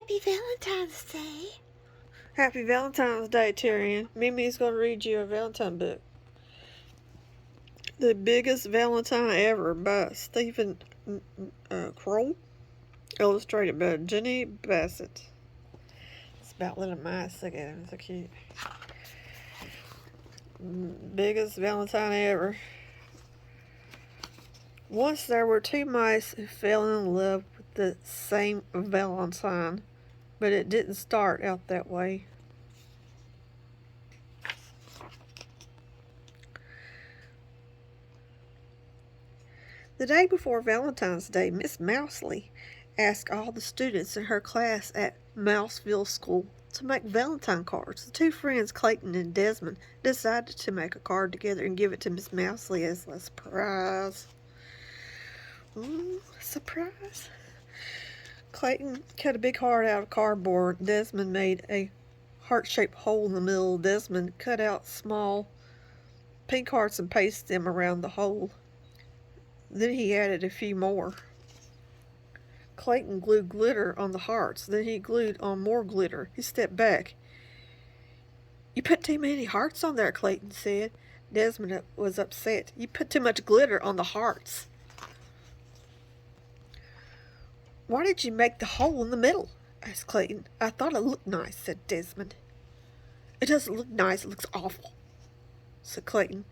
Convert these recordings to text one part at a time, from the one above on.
Happy Valentine's Day. Happy Valentine's Day, Tyrion. Mimi's going to read you a Valentine book. The Biggest Valentine Ever by Steven Kroll. Illustrated by Jeni Bassett. It's about little mice. Look at them. So cute. Biggest Valentine Ever. Once there were two mice who fell in love with the same Valentine, but it didn't start out that way. The day before Valentine's Day, Miss Mousley asked all the students in her class at Mouseville School to make Valentine cards. The two friends, Clayton and Desmond, decided to make a card together and give it to Miss Mousley as a surprise. Surprise. Clayton cut a big heart out of cardboard. Desmond made a heart-shaped hole in the middle. Desmond cut out small pink hearts and pasted them around the hole. Then he added a few more. Clayton glued glitter on the hearts. Then he glued on more glitter. He stepped back. "You put too many hearts on there," Clayton said. Desmond was upset. "You put too much glitter on the hearts." "Why did you make the hole in the middle?" asked Clayton. "I thought it looked nice," said Desmond. "It doesn't look nice, it looks awful," said Clayton.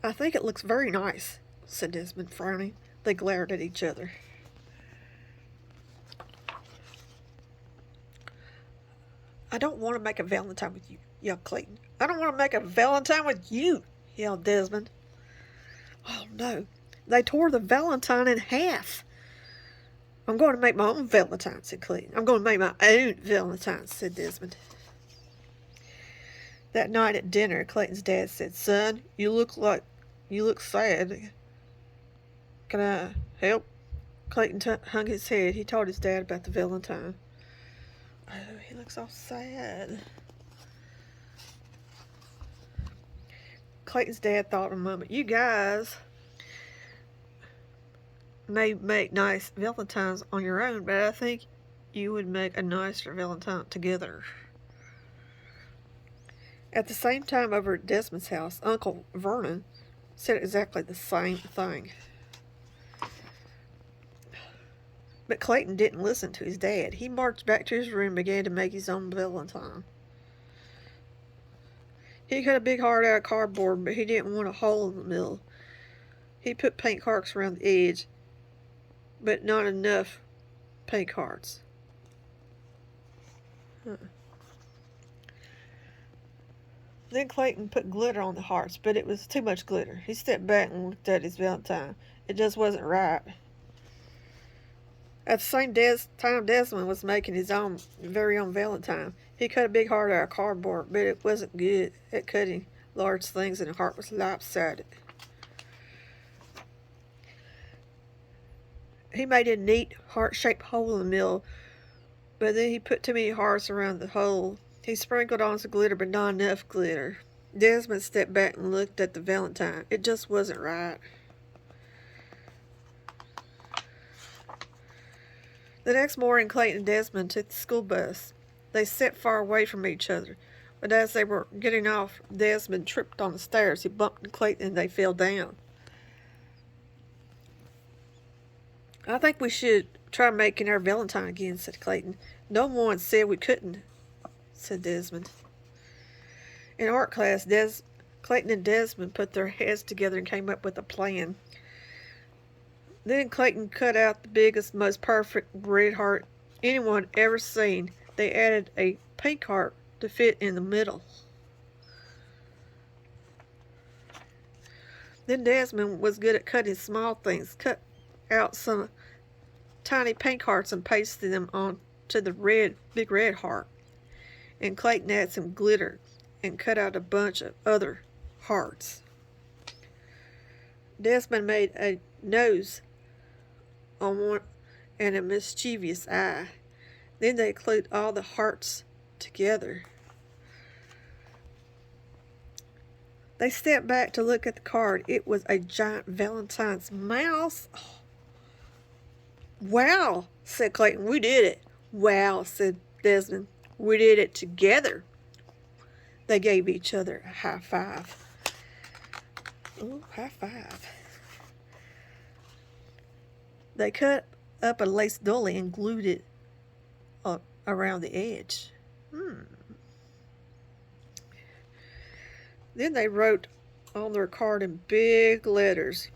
"I think it looks very nice," said Desmond, frowning. They glared at each other. "I don't want to make a Valentine with you," yelled Clayton. "I don't want to make a Valentine with you," yelled Desmond. "Oh, no. They tore the Valentine in half." "I'm going to make my own Valentine," said Clayton. "I'm going to make my own Valentine," said Desmond. That night at dinner, Clayton's dad said, "Son, you look sad. Can I help?" Clayton hung his head. He told his dad about the Valentine. "Oh, he looks all sad." Clayton's dad thought a moment. "You guys may make nice Valentines on your own, but I think you would make a nicer Valentine together." At the same time, over at Desmond's house, Uncle Vernon said exactly the same thing. But Clayton didn't listen to his dad. He marched back to his room and began to make his own Valentine. He cut a big heart out of cardboard, but he didn't want a hole in the middle. He put paint hearts around the edge, but not enough paint hearts. Then Clayton put glitter on the hearts, but it was too much glitter. He stepped back and looked at his Valentine. It just wasn't right. At the same time, Desmond was making his very own Valentine. He cut a big heart out of cardboard, but it wasn't good at cutting large things, and the heart was lopsided. He made a neat heart-shaped hole in the middle, but then he put too many hearts around the hole. He sprinkled on some glitter, but not enough glitter. Desmond stepped back and looked at the Valentine. It just wasn't right. The next morning, Clayton and Desmond took the school bus. They sat far away from each other, but as they were getting off, Desmond tripped on the stairs. He bumped into Clayton and they fell down. "I think we should try making our Valentine again," said Clayton. "No one said we couldn't," said Desmond. In art class, Clayton and Desmond put their heads together and came up with a plan. Then Clayton cut out the biggest, most perfect red heart anyone ever seen. They added a pink heart to fit in the middle. Then Desmond was good at cutting small things. Cut out some tiny pink hearts and pasted them onto the big red heart. And Clayton added some glitter and cut out a bunch of other hearts. Desmond made a nose on one and a mischievous eye. Then they glued all the hearts together. They stepped back to look at the card. It was a giant Valentine's mouse. "Wow," said Clayton. "We did it. Wow, said Desmond. We did it together. They gave each other a high five. Ooh, high five. They cut up a lace dolly and glued it up around the edge. Then they wrote on their card in big letters,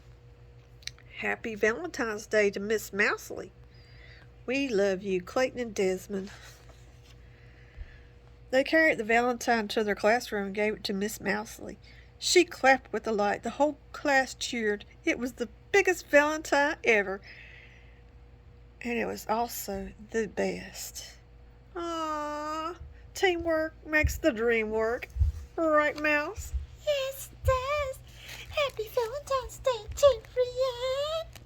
Happy Valentine's Day to Miss Mousley. We love you, Clayton and Desmond. They carried the valentine to their classroom and gave it to Miss Mousley. She clapped with delight. The whole class cheered. It was the biggest Valentine ever. And it was also the best. Aww. Teamwork makes the dream work. Right, Mouse? Yes, it does. Happy Valentine's Day, Juliet.